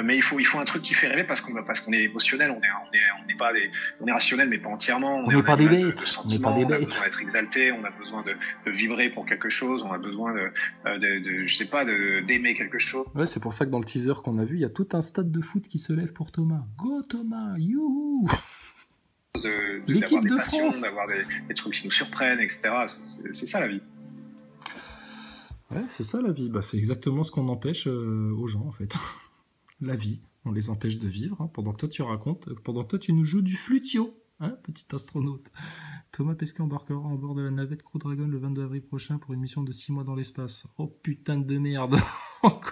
Mais il faut un truc qui fait rêver parce qu'on est émotionnel, on n'est pas on est rationnel mais pas entièrement. On n'est pas des bêtes. On n'est pas des bêtes. On a besoin d'être exalté, on a besoin de vibrer pour quelque chose, on a besoin je sais pas, d'aimer quelque chose. Ouais, c'est pour ça que dans le teaser qu'on a vu, il y a tout un stade de foot qui se lève pour Thomas. Go Thomas, youhou! L'équipe de France, d'avoir des trucs qui nous surprennent, etc. C'est ça la vie. Ouais, c'est ça la vie. Bah, c'est exactement ce qu'on empêche aux gens en fait. La vie, on les empêche de vivre hein, pendant que toi tu racontes, pendant que toi tu nous joues du flutio, hein, petit astronaute. Thomas Pesquet embarquera en bord de la navette Crew Dragon le 22 avril prochain pour une mission de 6 mois dans l'espace. Oh putain de merde.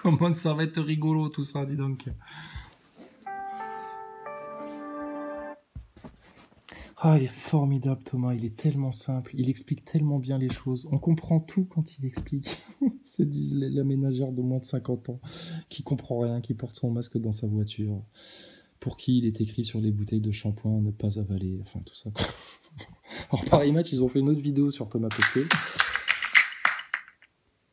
Comment ça va être rigolo tout ça, dis donc. Ah, il est formidable Thomas, il est tellement simple, il explique tellement bien les choses, on comprend tout quand il explique, se disent la ménagère de moins de 50 ans, qui comprend rien, qui porte son masque dans sa voiture, pour qui il est écrit sur les bouteilles de shampoing ne pas avaler, enfin tout ça quoi. Alors Paris Match, ils ont fait une autre vidéo sur Thomas Pesquet.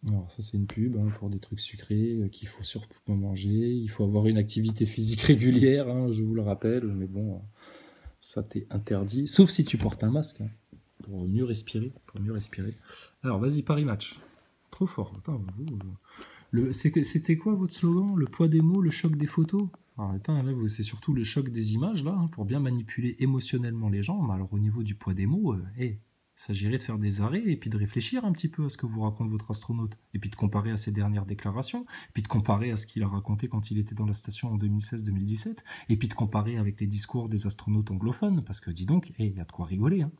Alors ça c'est une pub hein, pour des trucs sucrés qu'il faut surtout pas manger, il faut avoir une activité physique régulière, hein, je vous le rappelle, mais bon... Ça t'est interdit, sauf si tu portes un masque, hein, pour mieux respirer. Alors, vas-y, Paris Match. Trop fort. Attends, c'était quoi votre slogan? Le poids des mots, le choc des photos? Alors, attends, là, c'est surtout le choc des images, là, hein, pour bien manipuler émotionnellement les gens. Mais alors, au niveau du poids des mots, il s'agirait de faire des arrêts et puis de réfléchir un petit peu à ce que vous raconte votre astronaute. Et puis de comparer à ses dernières déclarations. Et puis de comparer à ce qu'il a raconté quand il était dans la station en 2016-2017. Et puis de comparer avec les discours des astronautes anglophones. Parce que dis donc, il y a de quoi rigoler. Hein.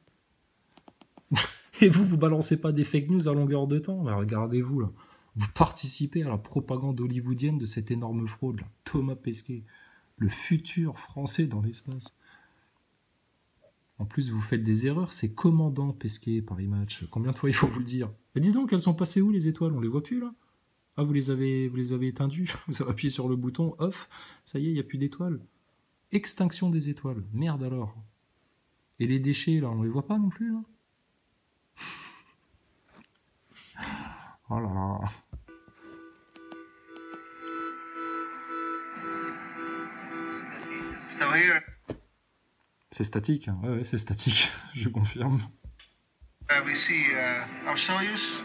Et vous balancez pas des fake news à longueur de temps. Là, regardez-vous, là. Vous participez à la propagande hollywoodienne de cette énorme fraude, là. Thomas Pesquet, le futur français dans l'espace. En plus, vous faites des erreurs, c'est commandant Pesquet, Paris Match. Combien de fois il faut vous le dire? Et dis donc, elles sont passées où les étoiles? On les voit plus là? Ah, vous les avez éteindues? Vous avez appuyé sur le bouton off, ça y est, il n'y a plus d'étoiles. Extinction des étoiles, merde alors. Et les déchets là, on les voit pas non plus là? Oh là là. Ça va here. C'est statique, hein. Ouais, c'est statique, je confirme. We see our Soyuz,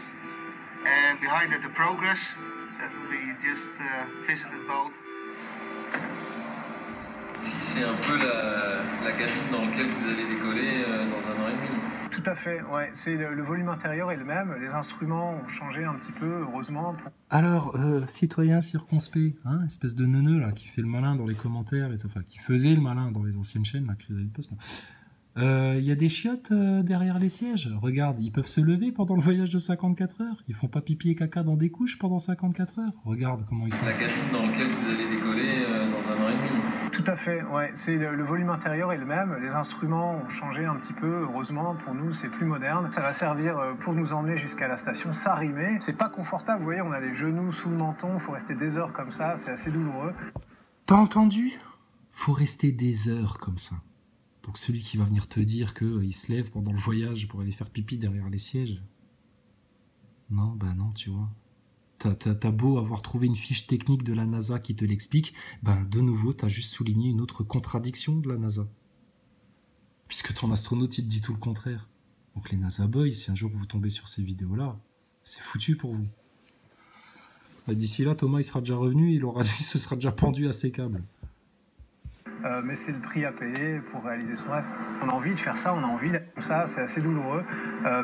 and behind it the Progress that we just visited both. Si c'est un peu la cabine dans laquelle vous allez décoller dans 1 an et demi. Tout à fait, ouais. C'est le volume intérieur est le même. Les instruments ont changé un petit peu, heureusement. Alors, citoyen circonspect, hein, espèce de neuneu là, qui fait le malin dans les commentaires, enfin qui faisait le malin dans les anciennes chaînes, la Chrysalide Post. Il y a des chiottes derrière les sièges. Regarde, ils peuvent se lever pendant le voyage de 54 heures. Ils font pas pipi et caca dans des couches pendant 54 heures. Regarde comment ils sont. La cabine dans laquelle vous allez décoller dans 1 an et demi. Tout à fait, ouais. C'est le volume intérieur est le même. Les instruments ont changé un petit peu, heureusement. Pour nous, c'est plus moderne. Ça va servir pour nous emmener jusqu'à la station Sarimé. C'est pas confortable, vous voyez, on a les genoux sous le menton. Il faut rester des heures comme ça, c'est assez douloureux. T'as entendu? Faut rester des heures comme ça. Donc celui qui va venir te dire qu'il se lève pendant le voyage pour aller faire pipi derrière les sièges. Non, bah non, tu vois. T'as beau avoir trouvé une fiche technique de la NASA qui te l'explique, ben de nouveau, t'as juste souligné une autre contradiction de la NASA. Puisque ton astronaute, il te dit tout le contraire. Donc les NASA Boys, si un jour vous tombez sur ces vidéos-là, c'est foutu pour vous. D'ici là, Thomas, il sera déjà revenu, il se sera déjà pendu à ses câbles. Mais c'est le prix à payer pour réaliser son rêve. On a envie de faire ça, on a envie d'être comme ça, c'est assez douloureux,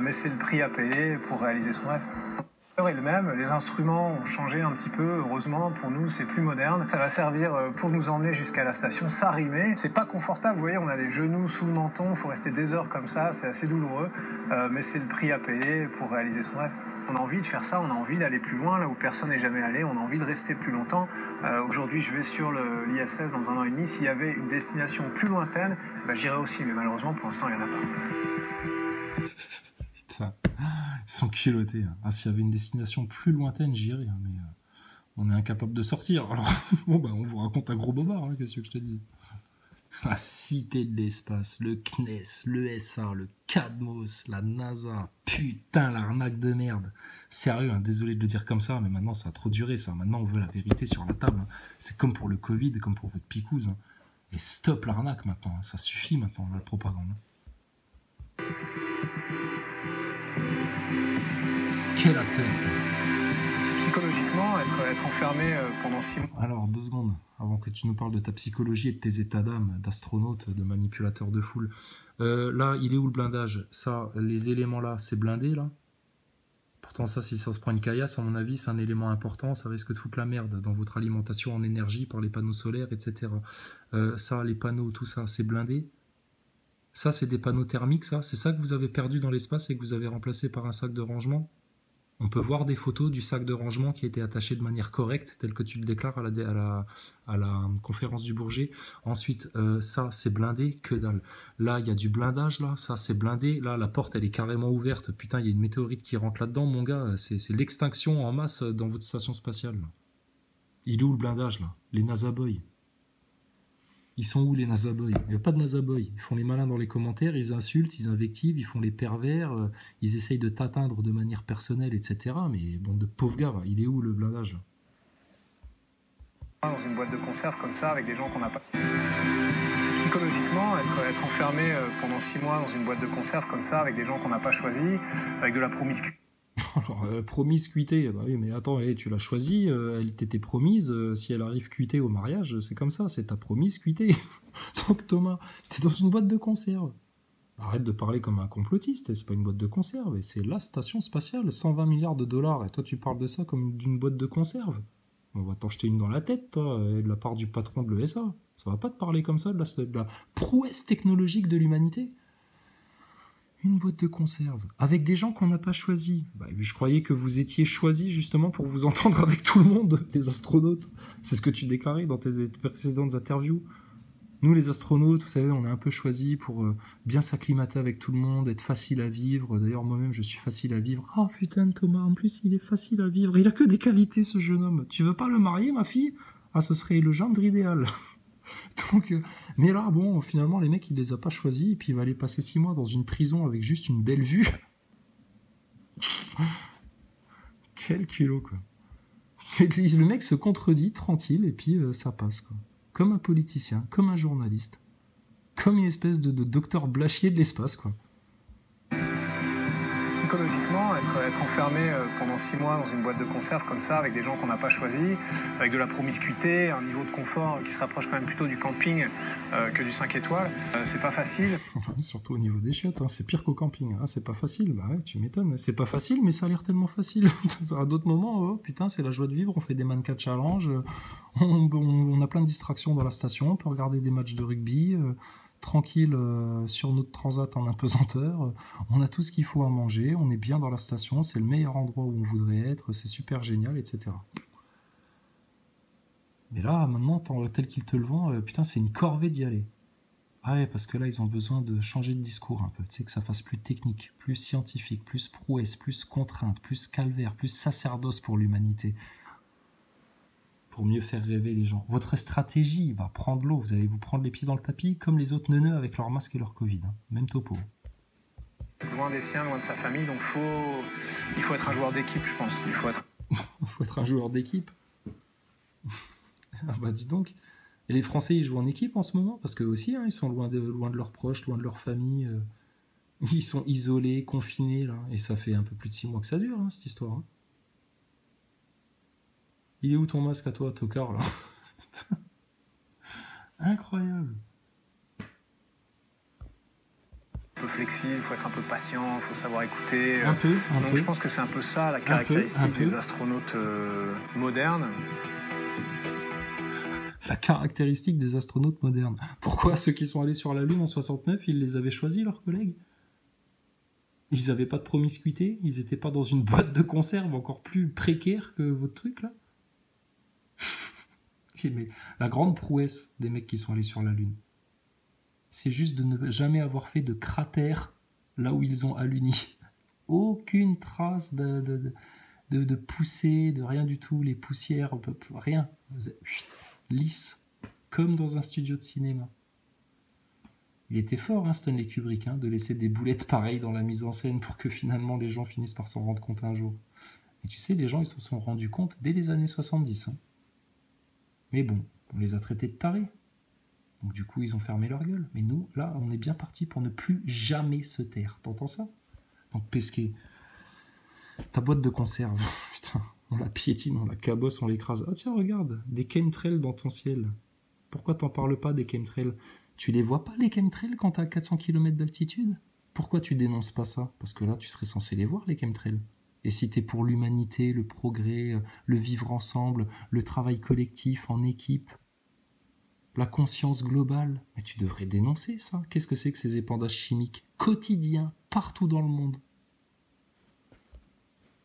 mais c'est le prix à payer pour réaliser son rêve. Est le même, les instruments ont changé un petit peu, heureusement, pour nous c'est plus moderne. Ça va servir pour nous emmener jusqu'à la station Sarimé. C'est pas confortable, vous voyez, on a les genoux sous le menton, il faut rester des heures comme ça, c'est assez douloureux, mais c'est le prix à payer pour réaliser son rêve. On a envie de faire ça, on a envie d'aller plus loin, là où personne n'est jamais allé, on a envie de rester plus longtemps. Aujourd'hui, je vais sur l'ISS dans 1 an et demi. S'il y avait une destination plus lointaine, bah, j'irais aussi, mais malheureusement, pour l'instant, il n'y en a pas. Putain, ils sont culottés. Hein. Ah, s'il y avait une destination plus lointaine, j'irais, hein, mais on est incapable de sortir. Alors, bon, bah, on vous raconte un gros bobard, hein, qu'est-ce que je te dis. La Cité de l'Espace, le CNES, le SA, le CADMOS, la NASA. Putain, l'arnaque de merde. Sérieux, hein, désolé de le dire comme ça, mais maintenant ça a trop duré ça. Maintenant on veut la vérité sur la table. Hein. C'est comme pour le Covid, comme pour votre picouse. Hein. Et stop l'arnaque maintenant. Hein. Ça suffit maintenant, la propagande. Hein. Quel acteur. Psychologiquement, être enfermé pendant 6 mois. Alors, 2 secondes, avant que tu nous parles de ta psychologie et de tes états d'âme, d'astronaute, de manipulateur de foule. Là, il est où le blindage? Ça, les éléments là, c'est blindé là? Pourtant, ça, si ça se prend une caillasse, à mon avis, c'est un élément important. Ça risque de foutre la merde dans votre alimentation en énergie par les panneaux solaires, etc. Ça, les panneaux, tout ça, c'est blindé. Ça, c'est des panneaux thermiques, ça. C'est ça que vous avez perdu dans l'espace et que vous avez remplacé par un sac de rangement. On peut voir des photos du sac de rangement qui a été attaché de manière correcte, tel que tu le déclares à la conférence du Bourget. Ensuite, ça, c'est blindé, que dalle. Là, il y a du blindage, là, ça, c'est blindé. Là, la porte, elle est carrément ouverte. Putain, il y a une météorite qui rentre là-dedans, mon gars. C'est l'extinction en masse dans votre station spatiale. Là. Il est où le blindage, là? Les NASA Boys. Ils sont où les NASA Boys? Il n'y a pas de NASA Boys. Ils font les malins dans les commentaires, ils insultent, ils invectivent, ils font les pervers, ils essayent de t'atteindre de manière personnelle, etc. Mais bon, de pauvres gars, il est où le blindage? Dans une boîte de conserve comme ça, avec des gens qu'on n'a pas... Psychologiquement, être enfermé pendant 6 mois dans une boîte de conserve comme ça, avec des gens qu'on n'a pas choisis, avec de la promiscuité. Alors, promiscuité, bah oui, mais attends, tu l'as choisie, elle t'était promise, si elle arrive cuitée au mariage, c'est comme ça, c'est ta promiscuité. Donc Thomas, t'es dans une boîte de conserve. Arrête de parler comme un complotiste, c'est pas une boîte de conserve, c'est la station spatiale, 120 milliards de dollars, et toi tu parles de ça comme d'une boîte de conserve. On va t'en jeter une dans la tête, toi, de la part du patron de l'ESA. Ça va pas te parler comme ça de la prouesse technologique de l'humanité. Une boîte de conserve, avec des gens qu'on n'a pas choisis. Bah, je croyais que vous étiez choisis justement pour vous entendre avec tout le monde, les astronautes. C'est ce que tu déclarais dans tes précédentes interviews. Nous, les astronautes, vous savez, on est un peu choisis pour bien s'acclimater avec tout le monde, être facile à vivre. D'ailleurs, moi-même, je suis facile à vivre. Oh putain, Thomas, en plus, il est facile à vivre. Il a que des qualités, ce jeune homme. Tu veux pas le marier, ma fille? Ah, ce serait le gendre idéal. Donc, mais là, bon, finalement, les mecs, il les a pas choisis, et puis il va aller passer 6 mois dans une prison avec juste une belle vue. Quel culot, quoi. Le mec se contredit, tranquille, et puis ça passe, quoi. Comme un politicien, comme un journaliste, comme une espèce de docteur Blachier de l'espace, quoi. Psychologiquement, être enfermé pendant 6 mois dans une boîte de conserve comme ça, avec des gens qu'on n'a pas choisis, avec de la promiscuité, un niveau de confort qui se rapproche quand même plutôt du camping que du 5 étoiles, c'est pas facile. Surtout au niveau des chiottes, hein, c'est pire qu'au camping, hein, c'est pas facile, bah ouais, tu m'étonnes, c'est pas facile, mais ça a l'air tellement facile. À d'autres moments, oh, putain, c'est la joie de vivre, on fait des mannequins challenge, on a plein de distractions dans la station, on peut regarder des matchs de rugby, tranquille sur notre transat en apesanteur, on a tout ce qu'il faut à manger, on est bien dans la station, c'est le meilleur endroit où on voudrait être, c'est super génial, etc. Mais là, maintenant, tel qu'ils te le vendent, putain, c'est une corvée d'y aller. Ah ouais, parce que là, ils ont besoin de changer de discours un peu, tu sais, que ça fasse plus technique, plus scientifique, plus prouesse, plus contrainte, plus calvaire, plus sacerdoce pour l'humanité. Pour mieux faire rêver les gens. Votre stratégie va prendre l'eau. Vous allez vous prendre les pieds dans le tapis comme les autres neuneux avec leur masque et leur Covid. Hein. Même topo. Loin des siens, loin de sa famille, donc il faut être un joueur d'équipe, je pense. Il faut être un joueur d'équipe. Ah bah dis donc. Et les Français, ils jouent en équipe en ce moment? Parce qu'eux aussi, hein, ils sont loin de leurs proches, loin de leur famille. Ils sont isolés, confinés. Là. Et ça fait un peu plus de 6 mois que ça dure, hein, cette histoire. Hein. Il est où ton masque à toi, tocard, là? Incroyable. Un peu flexible, il faut être un peu patient, il faut savoir écouter. Un peu. Donc je pense que c'est un peu ça, la caractéristique des astronautes modernes. La caractéristique des astronautes modernes. Pourquoi ceux qui sont allés sur la Lune en 69, ils les avaient choisis, leurs collègues? Ils n'avaient pas de promiscuité? Ils n'étaient pas dans une boîte de conserve encore plus précaire que votre truc, là? Mais la grande prouesse des mecs qui sont allés sur la Lune, c'est juste de ne jamais avoir fait de cratère là où ils ont aluni. Aucune trace de poussée, de rien du tout, les poussières, rien. Lisse, comme dans un studio de cinéma. Il était fort, hein, Stanley Kubrick, hein, de laisser des boulettes pareilles dans la mise en scène pour que finalement les gens finissent par s'en rendre compte un jour. Et tu sais, les gens, ils se sont rendus compte dès les années 70. Hein. Mais bon, on les a traités de tarés. Donc du coup, ils ont fermé leur gueule. Mais nous, là, on est bien parti pour ne plus jamais se taire. T'entends ça? Donc Pesquet, ta boîte de conserve, putain, on la piétine, on la cabosse, on l'écrase. Ah tiens, regarde, des chemtrails dans ton ciel. Pourquoi t'en parles pas des chemtrails? Tu les vois pas, les chemtrails, quand t'as 400 km d'altitude? Pourquoi tu dénonces pas ça? Parce que là, tu serais censé les voir, les chemtrails. Et si t'es pour l'humanité, le progrès, le vivre ensemble, le travail collectif, en équipe, la conscience globale, mais tu devrais dénoncer ça. Qu'est-ce que c'est que ces épandages chimiques quotidiens, partout dans le monde?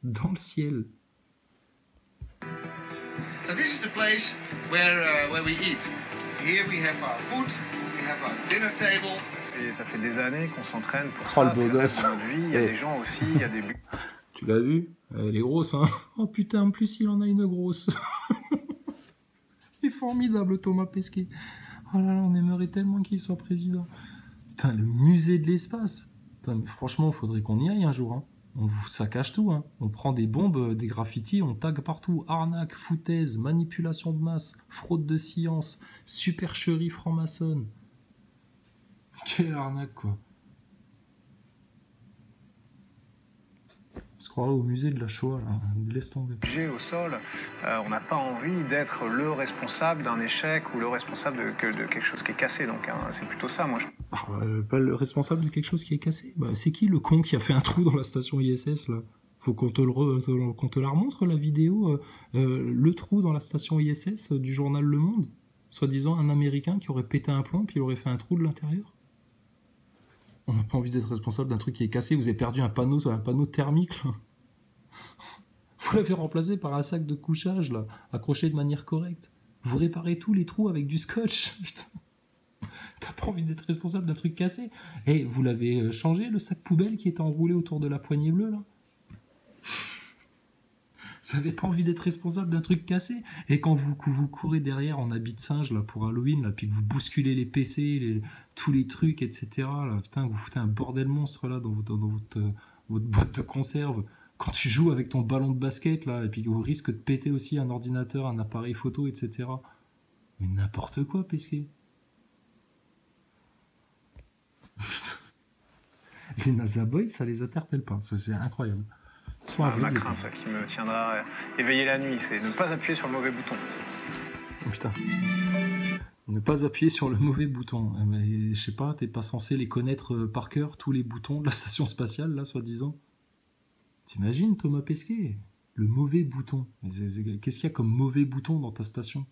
Dans le ciel. So this is the place where we eat. Here we have our food, we have our dinner table. Ça fait des années qu'on s'entraîne pour Oh, ça. le beau C'est gosse. notre vie. Il y a des gens aussi, il y a des buts. Tu l'as vu? Elle est grosse, hein? Oh putain, en plus il en a une grosse. Il est formidable, Thomas Pesquet. Oh là là, on aimerait tellement qu'il soit président. Putain, le musée de l'espace. Putain, mais franchement, il faudrait qu'on y aille un jour. Hein. Ça cache tout. Hein. On prend des bombes, des graffitis, on tag partout. Arnaque, foutaise, manipulation de masse, fraude de science, supercherie franc-maçonne. Quelle arnaque, quoi. On se croirait au musée de la Shoah, là. Laisse tomber. Au sol, on n'a pas envie d'être le responsable d'un échec ou le responsable de quelque chose qui est cassé. Donc hein, c'est plutôt ça, moi. Pas le responsable de quelque chose qui est cassé. Bah, c'est qui le con qui a fait un trou dans la station ISS là? Faut qu'on te la remontre la vidéo, le trou dans la station ISS du journal Le Monde, soi-disant un Américain qui aurait pété un plomb puis il aurait fait un trou de l'intérieur. On n'a pas envie d'être responsable d'un truc qui est cassé. Vous avez perdu un panneau thermique là. Vous l'avez remplacé par un sac de couchage là, accroché de manière correcte. Vous réparez tous les trous avec du scotch. Putain. T'as pas envie d'être responsable d'un truc cassé? Et vous l'avez changé, le sac poubelle qui était enroulé autour de la poignée bleue là? Vous avez pas envie d'être responsable d'un truc cassé? Et quand vous courez derrière en habit de singe là pour Halloween là, puis que vous bousculez les PC, tous les trucs, etc. Là, putain, vous foutez un bordel monstre là dans votre boîte de conserve. Quand tu joues avec ton ballon de basket là, et puis au risque de péter aussi un ordinateur, un appareil photo, etc. Mais n'importe quoi, Pesquet. Les NASA Boys, ça les interpelle pas. Ça, c'est incroyable. Ma crainte qui me tiendra éveillé la nuit, c'est ne pas appuyer sur le mauvais bouton. Oh putain. Ne pas appuyer sur le mauvais bouton. Mais, je sais pas, t'es pas censé les connaître par cœur, tous les boutons de la station spatiale, là, soi-disant. T'imagines, Thomas Pesquet? Le mauvais bouton. Qu'est-ce qu'il y a comme mauvais bouton dans ta station?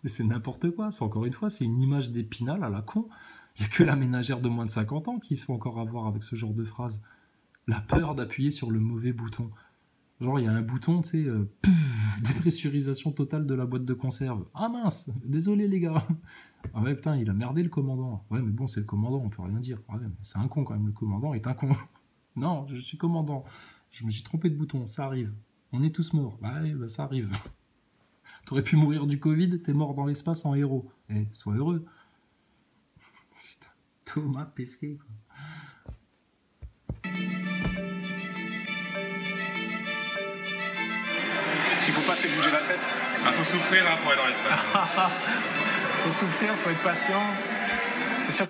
C'est n'importe quoi. C'est encore une fois, c'est une image d'Épinal à la con. Il n'y a que la ménagère de moins de 50 ans qui se fait encore avoir avec ce genre de phrase. La peur d'appuyer sur le mauvais bouton. Genre, il y a un bouton, tu sais, dépressurisation totale de la boîte de conserve. Ah mince, désolé les gars. Ah ouais, putain, il a merdé le commandant. Ouais, mais bon, c'est le commandant, on peut rien dire. Ouais, c'est un con quand même, le commandant est un con. Non, je suis commandant. Je me suis trompé de bouton, ça arrive. On est tous morts. Ouais, bah, ça arrive. T'aurais pu mourir du Covid, t'es mort dans l'espace en héros. Eh, sois heureux. Putain, Thomas Pesquet, quoi. Ce qu'il faut pas, c'est bouger la tête. Ah, faut souffrir hein, pour aller dans l'espace. Faut souffrir, faut être patient. C'est sûr.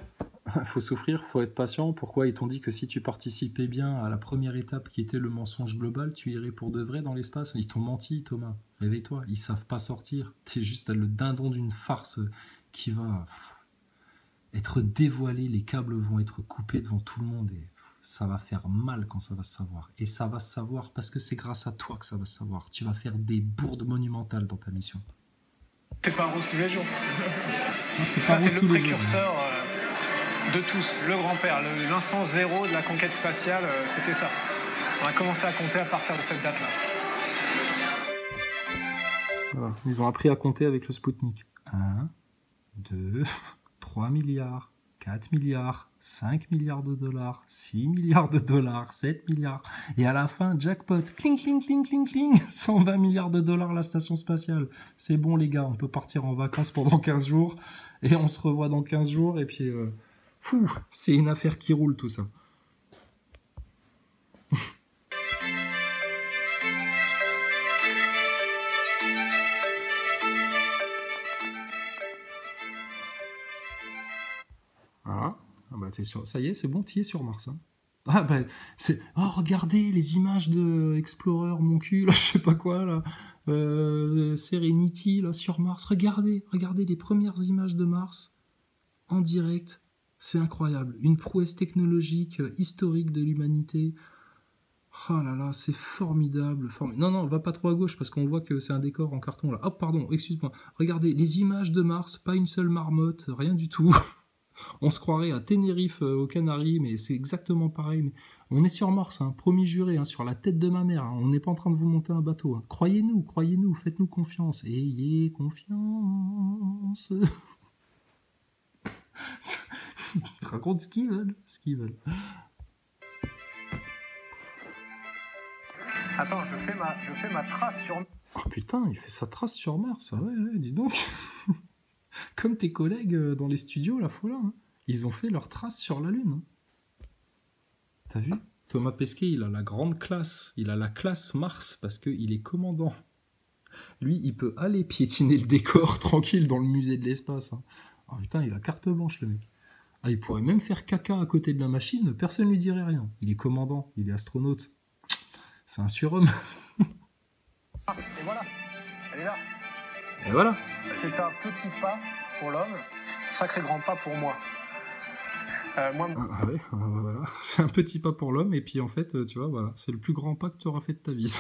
Faut souffrir, faut être patient. Pourquoi ils t'ont dit que si tu participais bien à la première étape qui était le mensonge global, tu irais pour de vrai dans l'espace? Ils t'ont menti, Thomas. Réveille-toi, ils savent pas sortir. T'es juste le dindon d'une farce qui va être dévoilé. Les câbles vont être coupés devant tout le monde et ça va faire mal quand ça va se savoir. Et ça va se savoir parce que c'est grâce à toi que ça va se savoir. Tu vas faire des bourdes monumentales dans ta mission. C'est pas rose tous les jours. Non, c'est le précurseur de tous, le grand-père, l'instant zéro de la conquête spatiale, c'était ça. On a commencé à compter à partir de cette date-là. Voilà. Ils ont appris à compter avec le Spoutnik. 1, 2, 3 milliards, 4 milliards, 5 milliards de dollars, 6 milliards de dollars, 7 milliards. Et à la fin, jackpot, cling, cling, cling, cling, cling, 120 milliards de dollars la station spatiale. C'est bon les gars, on peut partir en vacances pendant 15 jours et on se revoit dans 15 jours et puis c'est une affaire qui roule tout ça. Voilà. Ah bah, ça y est, c'est bon, tu es sur Mars. Hein. Ah bah, oh, regardez les images de Explorer, mon cul, là, je sais pas quoi, là. Serenity, là, sur Mars. Regardez les premières images de Mars en direct. C'est incroyable. Une prouesse technologique historique de l'humanité. Oh là là, c'est formidable. Non, va pas trop à gauche parce qu'on voit que c'est un décor en carton, là. Oh, pardon, excuse-moi. Regardez, les images de Mars, pas une seule marmotte, rien du tout. On se croirait à Tenerife, aux Canaries, mais c'est exactement pareil. Mais on est sur Mars, hein, promis juré, hein, sur la tête de ma mère. Hein. On n'est pas en train de vous monter un bateau. Hein. Croyez-nous, faites-nous confiance. Ayez confiance. Ils te racontent ce qu'ils veulent. Attends, je fais ma trace sur... Oh putain, il fait sa trace sur Mars. Ah ouais, dis donc. Comme tes collègues dans les studios, la fois là. Hein. Ils ont fait leur trace sur la Lune. Hein. T'as vu ? Thomas Pesquet, il a la grande classe. Il a la classe Mars parce qu'il est commandant. Lui, il peut aller piétiner le décor tranquille dans le musée de l'espace. Hein. Oh putain, il a carte blanche, le mec. Ah, il pourrait même faire caca à côté de la machine, personne ne lui dirait rien. Il est commandant, il est astronaute. C'est un surhomme. Et voilà, elle est là. Et voilà. C'est un petit pas pour l'homme, sacré grand pas pour moi. Ouais, voilà. C'est un petit pas pour l'homme, et puis en fait, tu vois, voilà, c'est le plus grand pas que tu auras fait de ta vie.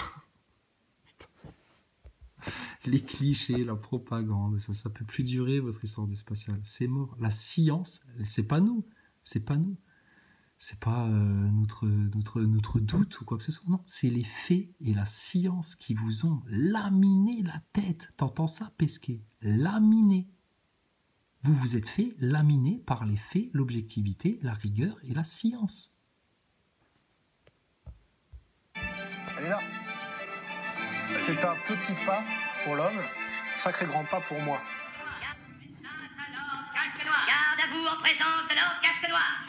Les clichés, la propagande, ça peut plus durer votre histoire du spatial. C'est mort. La science, c'est pas nous. C'est pas notre doute ou quoi que ce soit. Non, c'est les faits et la science qui vous ont laminé la tête. T'entends ça, Pesquet ? Laminé. Vous vous êtes fait laminer par les faits, l'objectivité, la rigueur et la science. Elle est là. C'est un petit pas pour l'homme, sacré grand pas pour moi. Garde à vous en présence de l'ordre casque noir.